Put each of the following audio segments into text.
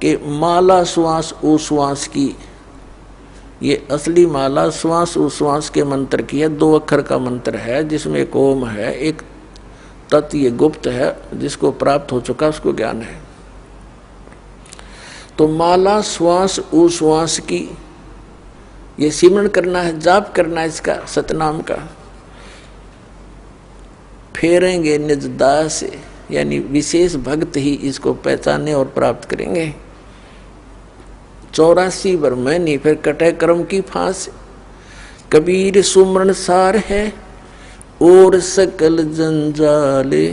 कि माला श्वास उश्वास की, ये असली माला श्वास उश्वास के मंत्र की है। 2 अक्षर का मंत्र है जिसमें एक ओम है, एक तत्, ये गुप्त है, जिसको प्राप्त हो चुका उसको ज्ञान है। तो माला श्वास उश्वास की ये सिमरण करना है, जाप करना है इसका, सतनाम का। फेरेंगे निज दास, यानी विशेष भक्त ही इसको पहचाने और प्राप्त करेंगे। 84 वर मैंने फिर कटे कर्म की फांस। कबीर सुमरण सार है और सकल जंजाले,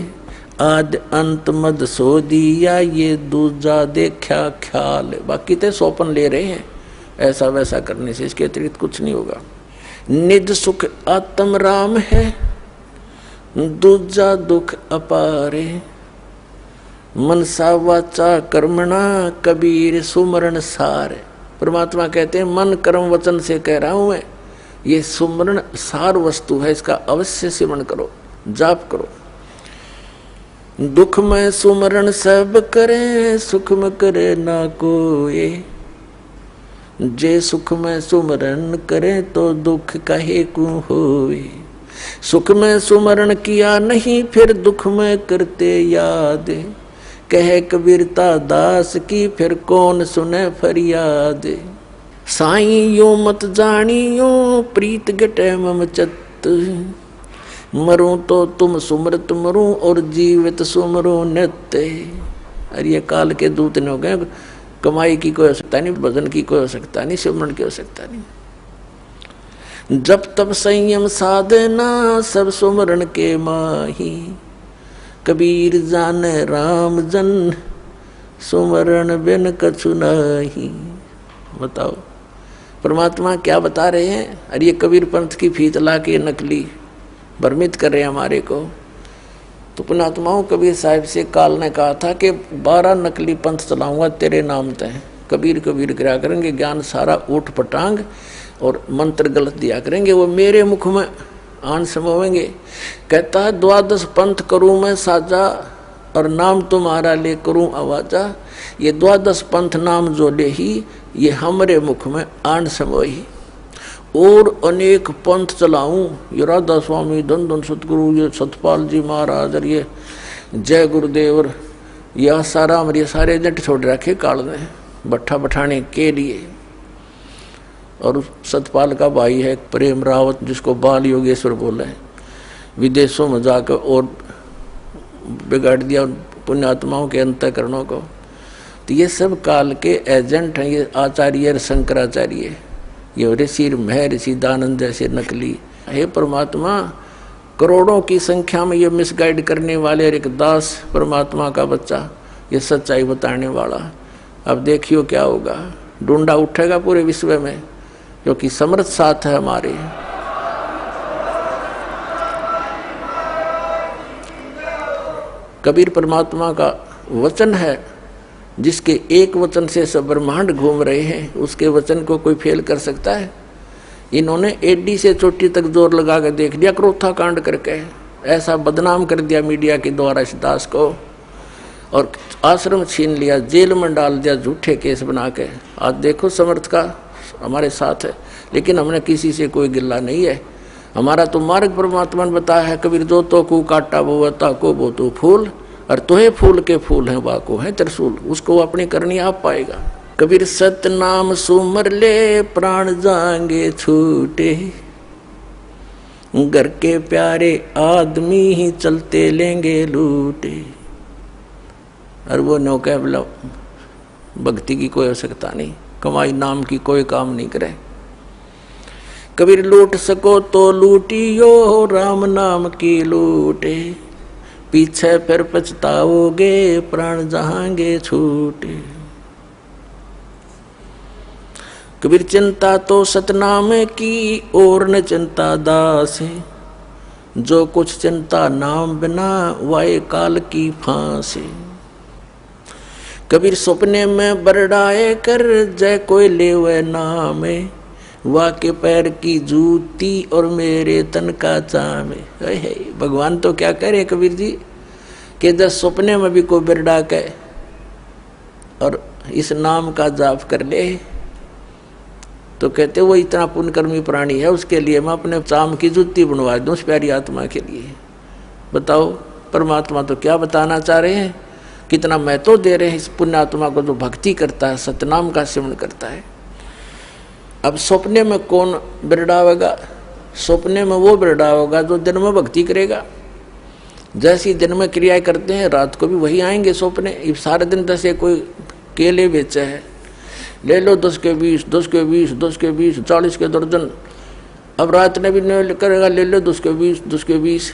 आद अंत मद सो दिया ये दूजा देखा ख्याल। बाकी तो सोपन ले रहे हैं, ऐसा वैसा करने से, इसके अतिरिक्त कुछ नहीं होगा। निज सुख आत्म राम है, दूजा दुख अपारे, मनसा वाचा कर्मणा कबीर सुमरण सार। परमात्मा कहते हैं मन कर्म वचन से कह रहा हूं मैं, ये सुमरण सार वस्तु है, इसका अवश्य सिमरण करो, जाप करो। दुख में सुमरण सब करे, सुख में करे ना कोई, जे सुख में सुमरण करे तो दुख कहे को होए। सुख में सुमरण किया नहीं फिर दुख में करते याद, कहे कबीरता दास की फिर कौन सुने फरियाद। साईं यो मत जानियो प्रीत गटे मम चत, मरूं तो तुम सुमरत मरूं और जीवित सुमरो नित्य। अरे ये काल के दूत ने हो गए, कमाई की कोई आवश्यकता नहीं, भजन की कोई आवश्यकता नहीं, सिमरण की आवश्यकता नहीं। जब तब संयम साधना सब सुमरण के माही, कबीर जाने राम जन सुमरण बिन कछु नाही। बताओ परमात्मा क्या बता रहे हैं। अरे ये कबीर पंथ की फीत ला के नकली भ्रमित कर रहे हैं हमारे को। तो पुण्यात्माओं, कबीर साहिब से काल ने कहा था कि 12 नकली पंथ चलाऊंगा तेरे नाम तय। कबीर कबीर करा करेंगे, ज्ञान सारा ऊट पटांग और मंत्र गलत दिया करेंगे, वो मेरे मुख में आन समोवेंगे। कहता है 12 पंथ करूं मैं साजा और नाम तुम्हारा ले करूं आवाजा। ये 12 पंथ नाम जो ले ही ये हमरे मुख में आन समोही। और अनेक पंथ चलाऊं, ये राधा स्वामी, धन धन सतगुरु, ये सतपाल जी महाराज और ये जय गुरुदेव और ये आसाराम, ये सारे एजेंट छोड़ रखे काल ने भट्ठा बैठाने के लिए। और सतपाल का भाई है प्रेम रावत, जिसको बाल योगेश्वर बोले, विदेशों में जाकर और बिगाड़ दिया पुण्यात्माओं के अंतःकरणों को। तो ये सब काल के एजेंट हैं, ये आचार्य शंकराचार्य, ये ऋषि महर्षि दानंद जैसे नकली। हे परमात्मा, करोड़ों की संख्या में ये मिसगाइड करने वाले, एक दास परमात्मा का बच्चा, ये सच्चाई बताने वाला। अब देखियो क्या होगा, ढूंढा उठेगा पूरे विश्व में, क्योंकि समर्थ साथ है हमारे। कबीर परमात्मा का वचन है, जिसके एक वचन से सब ब्रह्मांड घूम रहे हैं, उसके वचन को कोई फेल कर सकता है। इन्होंने एडी से चोटी तक जोर लगा कर देख लिया, क्रोथा कांड करके ऐसा बदनाम कर दिया मीडिया के द्वारा इस दास को, और आश्रम छीन लिया, जेल में डाल दिया झूठे केस बना के। आज देखो समर्थ का हमारे साथ है, लेकिन हमने किसी से कोई गिल्ला नहीं है। हमारा तो मार्ग परमात्मा ने बताया है, कबीर जो तो को काटा वो वता को वो तो फूल, और तोहे फूल के फूल हैं वाको है त्रिशूल, उसको अपनी करनी आप पाएगा। कबीर सत नाम सुमर ले प्राण जाएंगे छूटे, घर के प्यारे आदमी ही चलते लेंगे लूटे। और वो नौका बोला भक्ति की कोई आवश्यकता नहीं, कमाई नाम की कोई काम नहीं करे। कबीर लूट सको तो लूटियो राम नाम की लूटे, पीछे फिर पछताओगे प्राण जहांगे छूटे। कबीर चिंता तो सतनाम की और न चिंता दास, जो कुछ चिंता नाम बिना वाए काल की फांस। कबीर सपने में बरडाए कर जय कोई ले वह नाम, वा के पैर की जूती और मेरे तन का चाम। भगवान तो क्या करे कबीर जी, कि जब सपने में भी कोई बिरडा के और इस नाम का जाप कर ले तो कहते वो इतना पुण्यकर्मी प्राणी है, उसके लिए मैं अपने चाम की जूती बनवा दूं उस प्यारी आत्मा के लिए। बताओ परमात्मा तो क्या बताना चाह रहे हैं, कितना महत्व दे रहे हैं इस पुण्यात्मा को जो भक्ति करता है, सतनाम का सेवन करता है। अब सपने में कौन बिरडावेगा? सपने में वो बिरडावेगा जो दिन में भक्ति करेगा। जैसी दिन में क्रियाएं करते हैं रात को भी वही आएंगे सपने। इस सारे दिन जैसे कोई केले बेचे है, ले लो 10 के 20, 10 के 20, 10 के 20, 40 के दर्जन। अब रात में भी नहीं करेगा, ले लो 10 के 20, 10 के 20,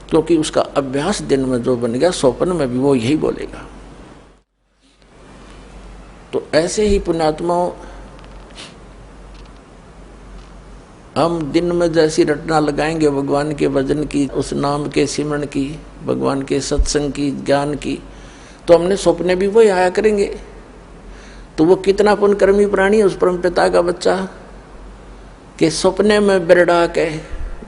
क्योंकि उसका अभ्यास दिन में जो बन गया स्वप्न में भी वो यही बोलेगा। तो ऐसे ही पुण्यात्माओं, हम दिन में जैसी रटना लगाएंगे भगवान के भजन की, उस नाम के सिमरण की, भगवान के सत्संग की, ज्ञान की, तो हमने सपने भी वही आया करेंगे। तो वो कितना पुण्यकर्मी प्राणी है उस परम पिता का बच्चा कि सपने में बिरड़ा के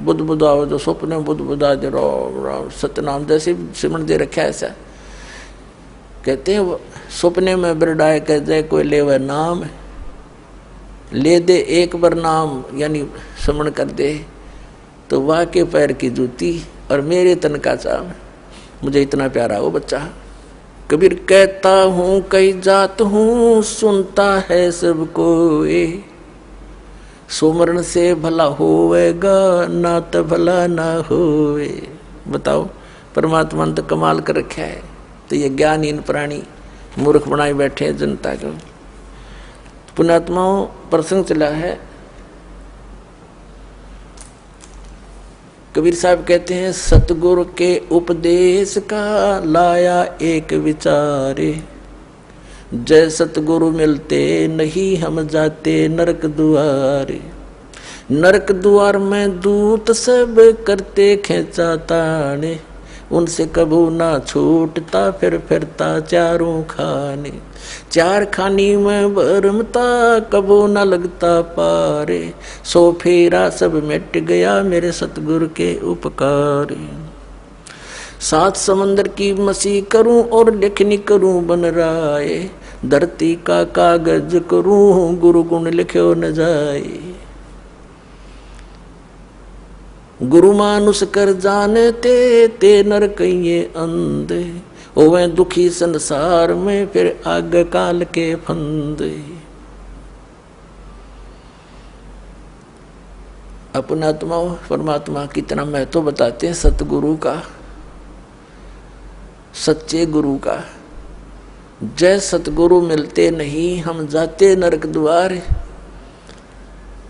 बुद्ध बुद्धाओ, जो सपने बुद्ध बुद्धा दे राम राम सतनाम जैसे सिमरण दे रखा है। ऐसा कहते हैं सपने में बिरड़ाए कह जाए कोई ले वह नाम, ले दे एक बार नाम यानी स्मरण कर दे तो वाह के पैर की जूती और मेरे तन का चाम। मुझे इतना प्यारा वो बच्चा। कबीर कहता हूँ कई जात हूँ, सुनता है सबको ये, सुमरण से भला होवेगा ना तो भला ना होवे। बताओ परमात्मा ने तो कमाल कर रखा है। तो ये ज्ञानहीन प्राणी मूर्ख बनाए बैठे हैं जनता को। पुण्यात्माओं प्रसंग चला है, कबीर साहब कहते हैं सतगुरु के उपदेश का लाया एक विचारे, जय सतगुरु मिलते नहीं हम जाते नरक द्वारे। नरक द्वार में दूत सब करते खेचा ताने, उनसे कबू ना छूटता फिर फिरता चारों खाने। चार खानी में भरमता कबू न लगता पारे, सो फेरा सब मिट गया मेरे सतगुरु के उपकार। 7 समंदर की मसी करूं और लिखनी करूं बन राय, धरती का कागज करूं गुरु गुण लिखो न जाए। गुरु मानुष कर जानते ते नर कहिए अंधे, ओवे दुखी संसार में फिर आग काल के फंदे। अपना आत्मा परमात्मा कितना महत्व बताते हैं सतगुरु का, सच्चे गुरु का। जय सतगुरु मिलते नहीं हम जाते नरक द्वार,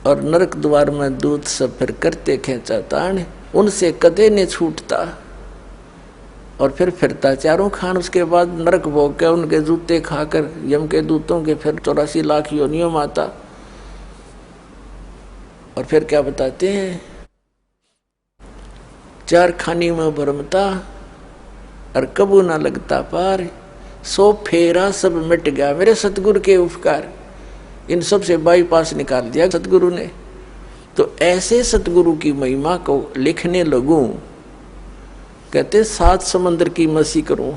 और नरक द्वार में दूत सब फिर करते खेचा तान, उनसे कदे ने छूटता और फिर फिरता चारों खान। उसके बाद नरक भोग के उनके जूते खाकर यम के दूतों के फिर 84 लाख योनियों में आता। और फिर क्या बताते हैं, 4 खानी में भरमता और कबू ना लगता पार, सो फेरा सब मिट गया मेरे सतगुरु के उपकार। इन सब से बाईपास निकाल दिया सतगुरु ने। तो ऐसे सतगुरु की महिमा को लिखने लगूं, कहते 7 समंदर की मसी करूं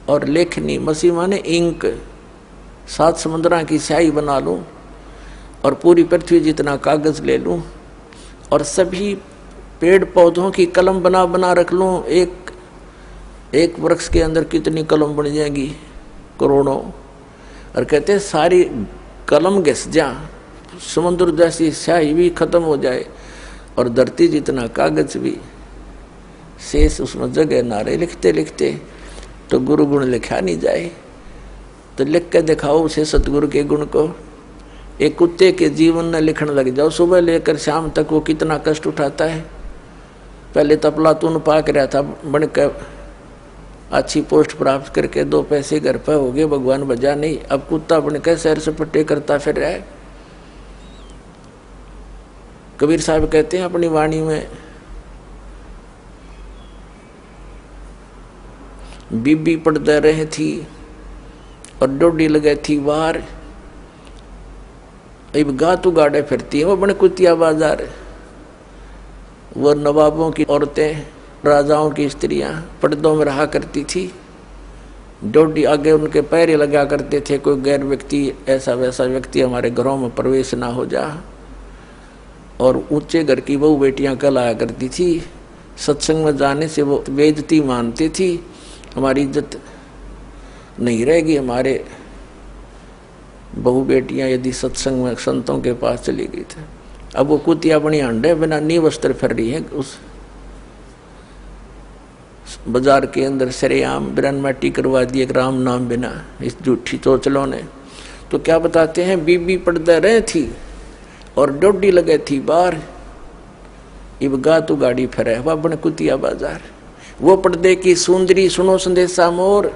और लेखनी, मसी माने इंक, 7 समुद्रा की स्याही बना लूं और पूरी पृथ्वी जितना कागज ले लूं और सभी पेड़ पौधों की कलम बना बना रख लूं। एक वृक्ष के अंदर कितनी कलम बन जाएगी, करोड़ों। और कहते सारी कलम घिस जा, समुद्र जैसी स्याही भी खत्म हो जाए और धरती जितना कागज भी शेष उसमें जगह ना रहे। लिखते लिखते तो गुरु गुण लिखा नहीं जाए। तो लिख के दिखाओ उसे सतगुरु के गुण को। एक कुत्ते के जीवन में लिखने लग जाओ, सुबह लेकर शाम तक वो कितना कष्ट उठाता है। पहले तपला तून पाक रहा था, बनकर अच्छी पोस्ट प्राप्त करके 2 पैसे घर पर हो गए, भगवान बजा नहीं। अब कुत्ता बनकर सैर सपट्टे करता फिर रहा है। कबीर साहब कहते हैं अपनी वाणी में, बीबी पड़ते रहे थी और डोडी लगे थी बाहर, अब गातू गाड़े फिरती है वो बड़े कुतिया बाजार। वो नवाबों की औरतें, राजाओं की स्त्रियां पर्दों में रहा करती थी डोडी आगे उनके पैर लगा करते थे, कोई गैर व्यक्ति ऐसा वैसा व्यक्ति हमारे घरों में प्रवेश ना हो जा। और ऊंचे घर की बहू बेटियां कल आया करती थी, सत्संग में जाने से वो बेइज्जती मानती थी, हमारी इज्जत नहीं रहेगी। हमारे बहू बेटियां यदि सत्संग में संतों के पास चली गई थी, अब वो कुतिया अपनी अंडे बिना नी वस्त्र फिर रही है उस बाजार के अंदर सरेआम बिरनमाटी करवा दिए राम नाम बिना, इस झूठी चोचलों ने। तो क्या बताते हैं, बीबी पर्दा रहे थी और डोडी लगे थी बाहर, इब गा तू गाड़ी फिरे वह बन कुतिया बाजार। वो पर्दे की सुंदरी सुनो संदेशा मोर,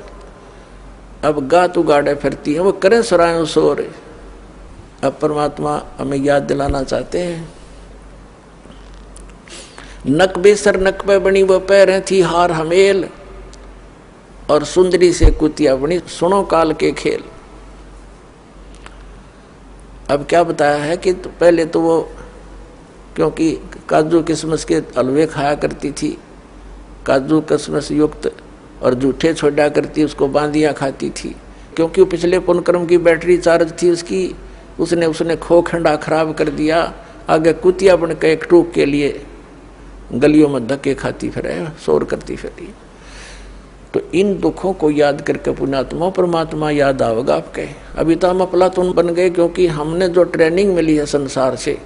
अब गा तू गाड़े फिरती है, वो करें सुरायों शोर। अब परमात्मा हमें याद दिलाना चाहते हैं, नक बेसर नक पे बनी वो पैरें थी हार हमेल, और सुंदरी से कुतिया बनी सुनो काल के खेल। अब क्या बताया है कि तो पहले तो वो क्योंकि काजू किशमिश के हलवे खाया करती थी, काजू किशमिश युक्त और जूठे छोड़ा करती, उसको बांधियाँ खाती थी। क्योंकि पिछले पुनक्रम की बैटरी चार्ज थी उसकी, उसने खो खंडा खराब कर दिया। आगे कुतिया बन के एक टूक के लिए गलियों में धक्के खाती फिरे, शोर करती फिरी। तो इन दुखों को याद करके पुण्यात्मा परमात्मा याद आवेगा आपके। अभी तो हम अफलातून बन गए, क्योंकि हमने जो ट्रेनिंग मिली है संसार से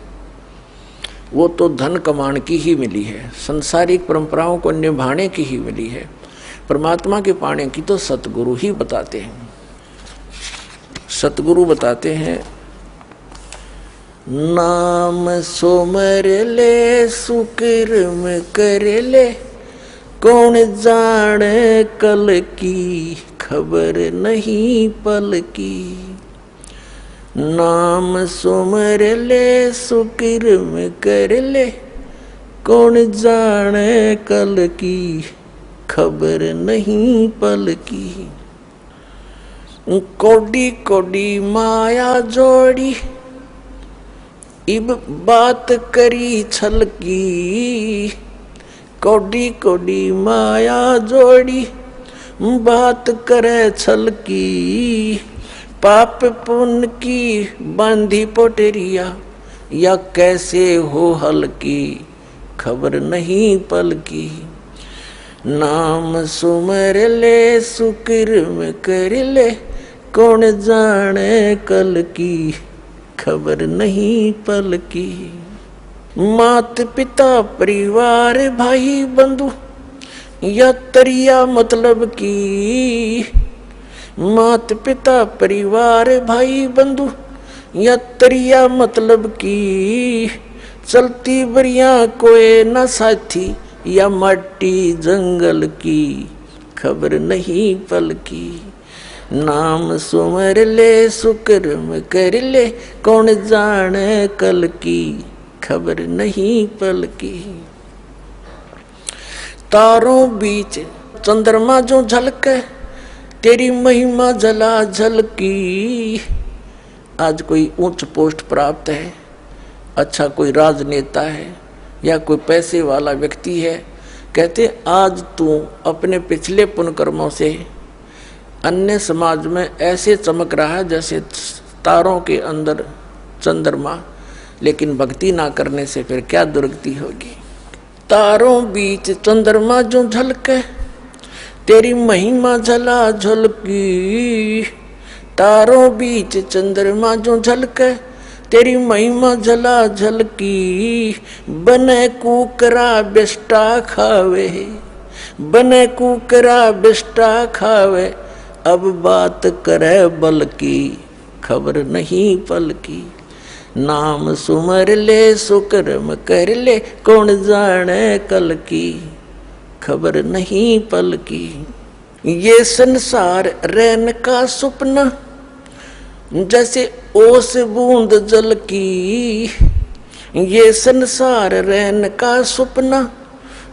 वो तो धन कमाने की ही मिली है, संसारिक परंपराओं को निभाने की ही मिली है। परमात्मा के पाने की तो सतगुरु ही बताते हैं। सतगुरु बताते हैं, नाम सोमर ले सुकर्म कर ले, कौन जाने कल की खबर नहीं पल की। नाम सुमर ले सुकर्म कर ले, कौन जाने कल की खबर नहीं पल की। कोडी कोडी माया जोड़ी, इब बात करी छल की। कोडी कोडी माया जोड़ी, बात करे छल की। पाप पुण्य की बांधी पोटरिया, या कैसे हो हल की खबर नहीं पल की। नाम सुमर ले सुकर्म कर ले, कौन जाने कल की खबर नहीं पल की। मात पिता परिवार भाई बंधु, या तरिया मतलब की। मात पिता परिवार भाई बंधु, या तरिया मतलब की। चलती बरिया कोई न साथी, या माटी जंगल की खबर नहीं पल की। नाम सुमर ले सुकर्म कर ले, कौन जाने कल की खबर नहीं पल की। तारों बीच चंद्रमा जो झलके, तेरी महिमा जला झलकी। आज कोई उच्च पोस्ट प्राप्त है, अच्छा कोई राजनेता है या कोई पैसे वाला व्यक्ति है, कहते आज तू अपने पिछले पुण्यकर्मों से अन्य समाज में ऐसे चमक रहा है जैसे तारों के अंदर चंद्रमा, लेकिन भक्ति ना करने से फिर क्या दुर्गति होगी। तारों बीच चंद्रमा जो झलके, तेरी महिमा झला झलकी। तारों बीच चंद्रमा जो झलके, तेरी महिमा झला झलकी। बने कुकरा बिष्टा खावे, बने कुकरा बिष्टा खावे। अब बात करे बल की खबर नहीं पल की। नाम सुमर ले सुकर्म कर ले, कौन जाने कल की खबर नहीं पल की। ये संसार रैन का सुपना, जैसे ओस बूंद जल की। ये संसार रैन का सुपना,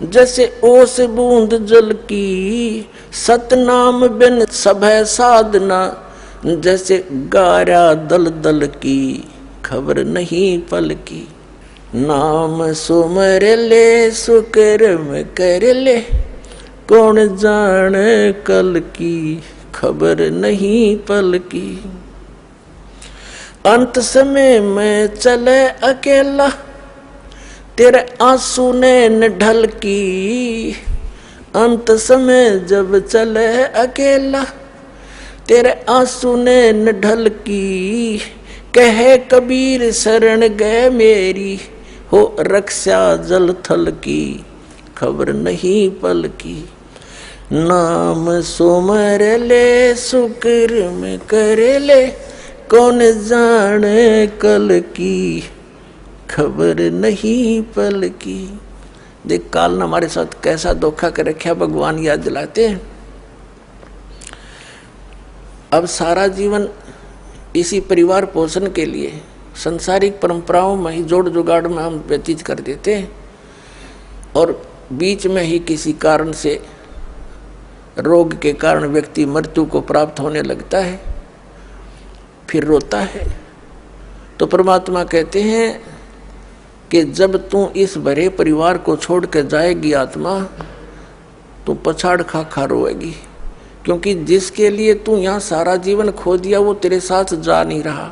जैसे ओस बूंद जल की। सतनाम बिन सभय साधना, जैसे गारा दल दल की खबर नहीं पल की। नाम सुमर ले सुकर्म कर ले, कौन जाने कल की खबर नहीं पल की। अंत समय में चले अकेला, तेरे आंसू ने न ढल की। अंत समय जब चले अकेला, तेरे आंसू ने न ढल की। कहे कबीर शरण गए मेरी, हो रक्षा जल थल की, खबर नहीं पल की। नाम सुमर ले शुक्र में कर ले, कौन जाने कल की, खबर नहीं पल की। देख काल ने हमारे साथ कैसा धोखा कर रखा, भगवान याद दिलाते हैं। अब सारा जीवन इसी परिवार पोषण के लिए संसारिक परंपराओं में ही जोड़ जुगाड़ में हम व्यतीत कर देते हैं, और बीच में ही किसी कारण से रोग के कारण व्यक्ति मृत्यु को प्राप्त होने लगता है, फिर रोता है। तो परमात्मा कहते हैं कि जब तू इस भरे परिवार को छोड़ कर जाएगी आत्मा, तो पछाड़ खा खा रोएगी, क्योंकि जिसके लिए तू यहाँ सारा जीवन खो दिया वो तेरे साथ जा नहीं रहा।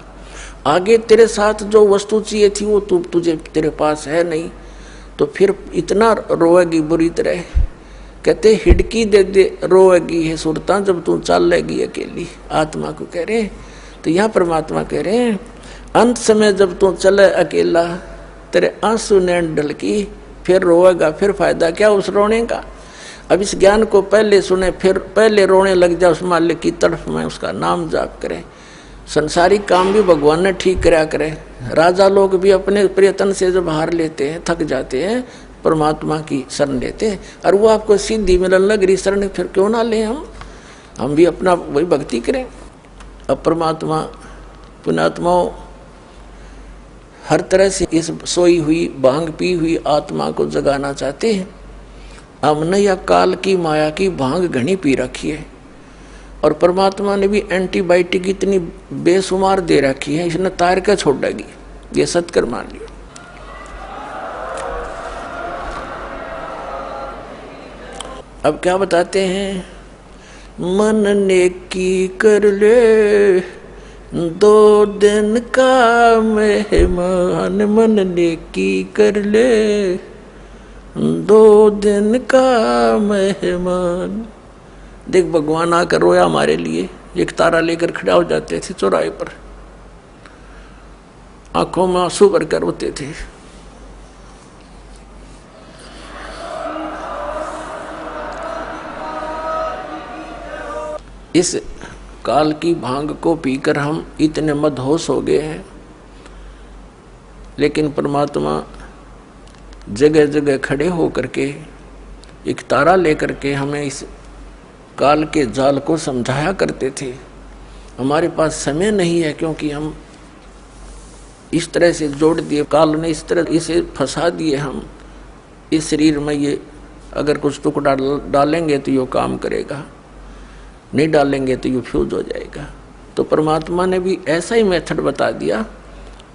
आगे तेरे साथ जो वस्तु चाहिए थी वो तुझे तेरे पास है नहीं, तो फिर इतना रोएगी बुरी तरह। कहते हिडकी दे दे रोएगी है सुरता, जब तू चल लेगी अकेली, आत्मा को कह रहे। तो यहाँ परमात्मा कह रहे हैं अंत समय जब तू चले अकेला, तेरे आंसू नैन ढल की, फिर रोएगा, फिर फायदा क्या उस रोने का। अब इस ज्ञान को पहले सुने, फिर पहले रोने लग जाए उस मालिक की तरफ में, उसका नाम जाप करे। संसारिक काम भी भगवान ने ठीक कराया करे। राजा लोग भी अपने प्रयत्न से जब हार लेते हैं, थक जाते हैं, परमात्मा की शरण लेते हैं, और वो आपको सिद्धि मिलन लग रही शरण, फिर क्यों ना लें हम भी अपना वही भक्ति करें। अब परमात्मा पुण्यात्माओं हर तरह से इस सोई हुई भांग पी हुई आत्मा को जगाना चाहते हैं। हमने या काल की माया की भांग घनी पी रखी है, और परमात्मा ने भी एंटीबायोटिक इतनी बेशुमार दे रखी है, इसने तार कर छोड़ेगी, ये सत्कर मान लियो। अब क्या बताते हैं, मन नेकी कर ले 2 दिन का मेहमान, मन नेकी कर ले 2 दिन का मेहमान। देख भगवान आकर रोया हमारे लिए, एक तारा लेकर खड़ा हो जाते थे चौराहे पर, आंखों में आंसू भरकर रोते थे। इस काल की भांग को पीकर हम इतने मदहोश हो गए हैं, लेकिन परमात्मा जगह जगह खड़े होकर के एक तारा लेकर के हमें इस काल के जाल को समझाया करते थे। हमारे पास समय नहीं है, क्योंकि हम इस तरह से जोड़ दिए, काल ने इस तरह इसे फंसा दिए। हम इस शरीर में ये अगर कुछ टुकड़ा डालेंगे तो ये काम करेगा, नहीं डालेंगे तो ये फ्यूज हो जाएगा। तो परमात्मा ने भी ऐसा ही मेथड बता दिया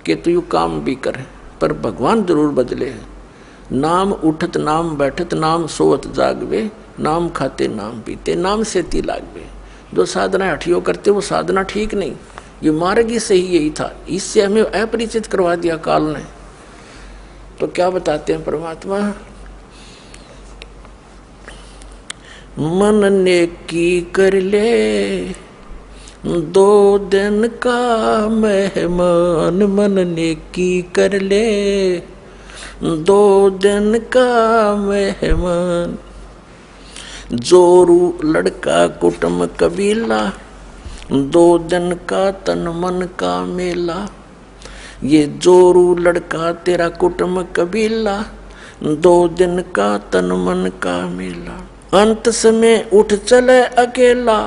कि तू यू काम भी कर, पर भगवान जरूर बदले। नाम उठत नाम बैठत नाम सोवत जागवे, नाम खाते नाम पीते नाम से ती लागवे। जो साधना हठियो करते वो साधना ठीक नहीं, ये मार्ग ही सही यही था। इससे हमें अपरिचित करवा दिया काल ने। तो क्या बताते हैं परमात्मा, मन नेकी कर ले 2 दिन का मेहमान, मन नेकी कर ले 2 दिन का मेहमान। जोरू लड़का कुटुंब कबीला, 2 दिन का तन मन का मेला। ये जोरू लड़का तेरा कुटुंब कबीला, 2 दिन का तन मन का मेला। अंत समय उठ चले अकेला,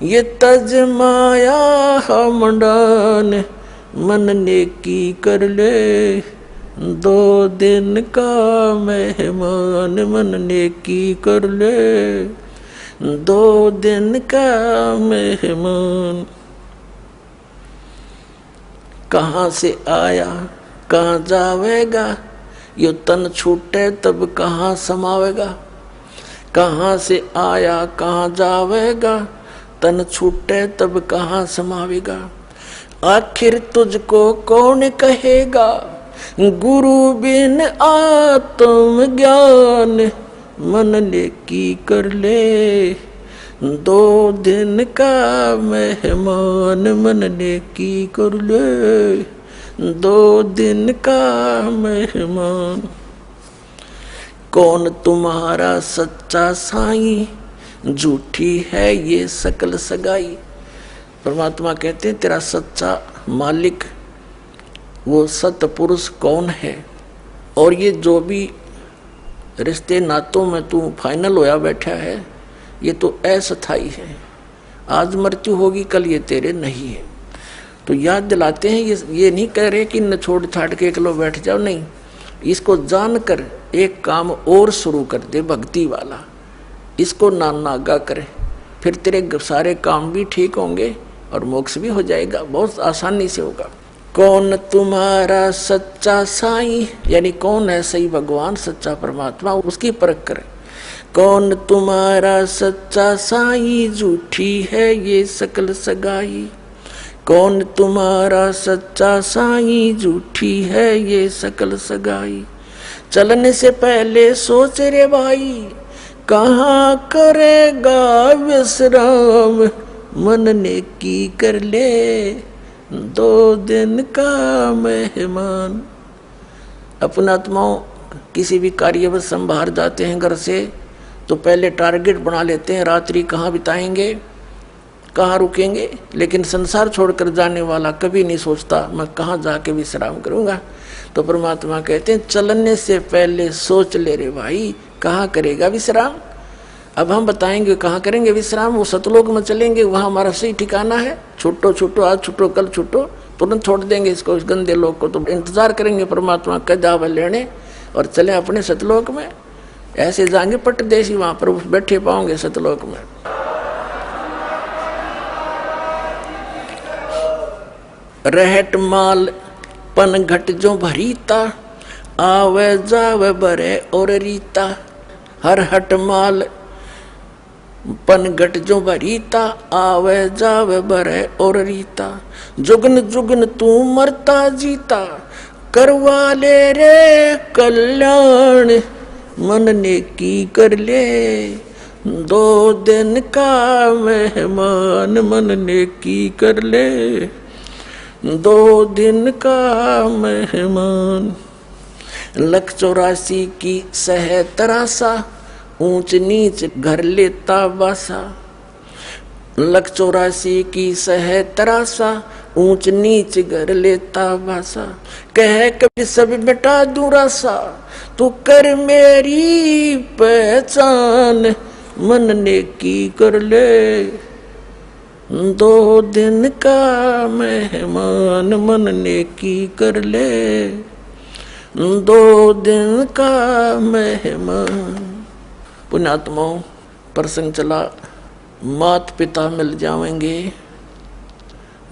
ये तज माया मंडान, मन नेकी कर ले 2 दिन का मेहमान, मन नेकी कर ले 2 दिन का मेहमान। कहाँ से आया कहाँ जावेगा, यो तन छूटे तब कहाँ समावेगा। कहाँ से आया कहाँ जावेगा, तन छूटे तब कहाँ समावेगा। आखिर तुझको कौन कहेगा, गुरु बिन आत्म ज्ञान। मन ने की कर ले 2 दिन का मेहमान। मन ने की कर ले 2 दिन का मेहमान। कौन तुम्हारा सच्चा साईं, झूठी है ये सकल सगाई। परमात्मा कहते हैं तेरा सच्चा मालिक वो सतपुरुष कौन है। और ये जो भी रिश्ते नातों में तू फाइनल होया बैठा है ये तो अस्थाई है। आज मृत्यु होगी कल ये तेरे नहीं है। तो याद दिलाते हैं ये नहीं कह रहे कि न छोड़ छाड़ के अकेलो बैठ जाओ, नहीं, इसको जानकर एक काम और शुरू कर दे भक्ति वाला, इसको नागा करे, फिर तेरे सारे काम भी ठीक होंगे और मोक्ष भी हो जाएगा, बहुत आसानी से होगा। कौन तुम्हारा सच्चा साईं, यानी कौन है सही भगवान सच्चा परमात्मा, उसकी परख करे। कौन तुम्हारा सच्चा साईं, झूठी है ये सकल सगाई। कौन तुम्हारा सच्चा साईं, झूठी है ये सकल सगाई। चलने से पहले सोच रे भाई, कहाँ करेगा विश्राम। मन ने की कर ले 2 दिन का मेहमान। अपना आत्माओं किसी भी कार्य में संभार जाते हैं घर से तो पहले टारगेट बना लेते हैं, रात्रि कहाँ बिताएंगे, कहाँ रुकेंगे। लेकिन संसार छोड़कर जाने वाला कभी नहीं सोचता मैं कहाँ जाके विश्राम करूँगा। तो परमात्मा कहते हैं चलने से पहले सोच ले रे भाई, कहाँ करेगा विश्राम। अब हम बताएंगे कहाँ करेंगे विश्राम, वो सतलोक में चलेंगे, वहाँ हमारा सही ठिकाना है। छुट्टो छुट्टो, आज छुट्टो कल छुट्टो, तुरंत छोड़ देंगे इसको, इस गंदे लोक को। तो इंतजार करेंगे परमात्मा का जावे लेने और चले अपने सतलोक में। ऐसे जाएंगे पट्टदेशी, वहाँ पर बैठे पाओगे सतलोक में। रहट माल पन घट जो भरीता, आवे जावे बरे और रीता। हर हट माल पन घट जो भरीता, आवे जावे बरे और रीता। जुगन जुगन तू मरता जीता, करवा ले रे कल्याण। मन ने की कर ले 2 दिन का मेहमान। मन ने की कर ले 2 दिन का मेहमान। 184 की सह तरासा, ऊंच नीच घर लेता बासा। 184 की सह तरासा, ऊंच नीच घर लेता बासा। कह कभी सब बेटा दूरासा, तू कर मेरी पहचान। मन ने की कर ले 2 दिन का मेहमान। मन ने की कर ले 2 दिन का मेहमान। पुण्यात्माओं प्रसंग चला, मात पिता मिल जाएंगे,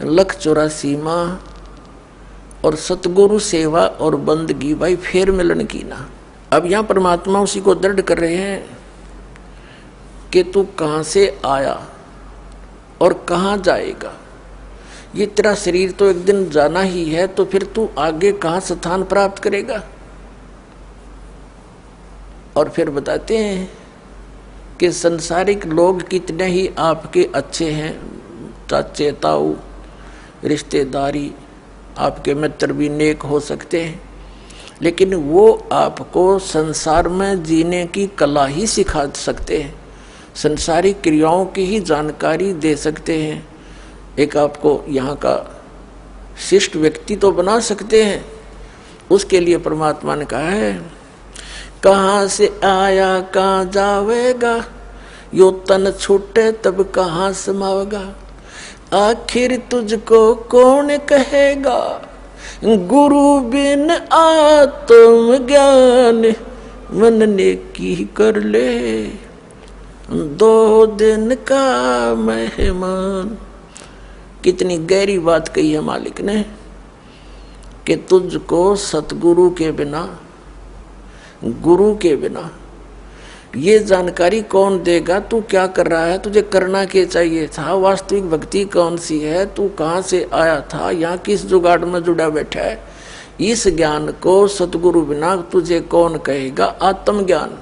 184 माँ और सतगुरु सेवा और बंदगी भाई फिर मिलन की ना। अब यहाँ परमात्मा उसी को दृढ़ कर रहे हैं कि तू कहाँ से आया और कहाँ जाएगा। ये तेरा शरीर तो एक दिन जाना ही है, तो फिर तू आगे कहाँ स्थान प्राप्त करेगा। और फिर बताते हैं कि संसारिक लोग कितने ही आपके अच्छे हैं, चाचे ताऊ रिश्तेदारी आपके मित्र भी नेक हो सकते हैं, लेकिन वो आपको संसार में जीने की कला ही सिखा सकते हैं, संसारिक क्रियाओं की ही जानकारी दे सकते हैं। एक आपको यहाँ का शिष्ट व्यक्ति तो बना सकते हैं। उसके लिए परमात्मा ने कहा है, कहाँ से आया कहाँ जावेगा, यो तन छूटे तब कहाँ समावेगा। आखिर तुझको कौन कहेगा, गुरु बिन आत्म ज्ञान। मन ने की कर ले 2 दिन का मेहमान। कितनी गहरी बात कही है मालिक ने कि तुझको सतगुरु के बिना, गुरु के बिना, ये जानकारी कौन देगा, तू क्या कर रहा है, तुझे करना क्या चाहिए था, वास्तविक भक्ति कौन सी है, तू कहाँ से आया था, यहाँ किस जुगाड़ में जुड़ा बैठा है, इस ज्ञान को सतगुरु बिना तुझे कौन कहेगा आत्मज्ञान।